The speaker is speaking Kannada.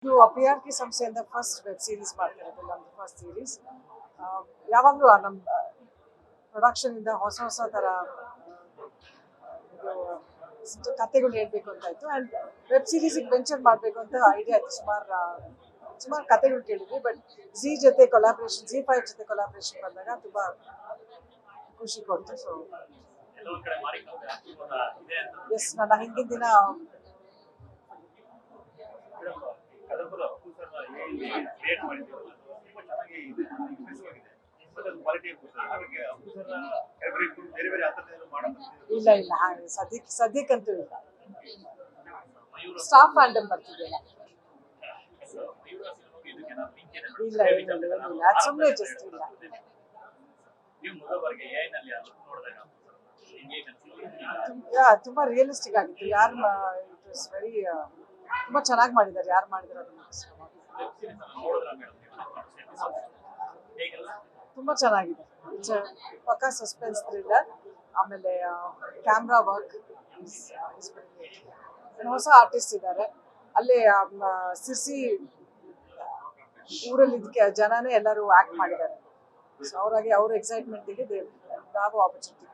ಇದು PRK ಸಂಸ್ಥೆಯಿಂದ ಫಸ್ಟ್ ವೆಬ್ ಸೀರೀಸ್ ಮಾಡ್ತಿರೋದು, ನಮ್ದು ಫಸ್ಟ್ ಸೀರೀಸ್. ಯಾವಾಗಲೂ ನಮ್ಮ ಪ್ರೊಡಕ್ಷನ್ ಇಂದ ಹೊಸ ಹೊಸ ಥರ ಕತೆಗಳು ಹೇಳ್ಬೇಕು ಅಂತ ಇತ್ತು. ಆ್ಯಂಡ್ ವೆಬ್ ಸೀರೀಸಿಗೆ ವೆಂಚರ್ ಮಾಡಬೇಕು ಅಂತ ಐಡಿಯಾ ಇತ್ತು. ಸುಮಾರು ಕತೆಗಳು ಕೇಳಿದ್ವಿ. ಬಟ್ ಜೊತೆ ಕೊಲಾಬ್ರೇಷನ್, Z5 ಜೊತೆ ಕೊಲಾಬ್ರೇಷನ್ ಬಂದಾಗ ತುಂಬ ಖುಷಿ ಕೊಡ್ತು. ಸೊ ಎಸ್, ನನ್ನ ಹಿಂದಿನ ದಿನ ಇಲ್ಲ ಇಲ್ಲ, ಹಾಗೆ ಸದ್ಯಕ್ಕಂತೂ ಇಲ್ಲ. ಸ್ಟಾಫ್ ಫ್ಯಾಂಡಮ್ ಬರ್ತಿದೆಯಲ್ಲ. ಇಲ್ಲ ಇಲ್ಲ ಏನಿಲ್ಲ, ಅದು ಸುಮ್ಮನೆ ಜಸ್ಟ್ ಇಲ್ಲ. ತುಂಬಾ ರಿಯಲಿಸ್ಟಿಕ್ ಆಗಿತ್ತು. ಇಟ್ ವಾಸ್ ವೆರಿ ತುಂಬಾ ಚೆನ್ನಾಗಿ ಮಾಡಿದ್ದಾರೆ. ಯಾರು ಮಾಡಿದಾರೆ ಅದನ್ನ ತುಂಬಾ ಚೆನ್ನಾಗಿದೆ. ಪಕ್ಕಾ ಸಸ್ಪೆನ್ಸ್ ಥ್ರಿಲ್ಲರ್. ಆಮೇಲೆ ಕ್ಯಾಮ್ರಾ ವರ್ಕ್, ಹೊಸ ಆರ್ಟಿಸ್ಟ್ ಇದ್ದಾರೆ. ಅಲ್ಲೇ ಸಿರ್ಸಿ ಊರಲ್ಲಿ ಇದಕ್ಕೆ ಜನನೇ ಎಲ್ಲರೂ ಆಕ್ಟ್ ಮಾಡಿದ್ದಾರೆ. ಸೊ ಅವ್ರ ಎಕ್ಸೈಟ್ಮೆಂಟಿಗೆ ನಾವು ಆಪರ್ಚುನಿಟಿ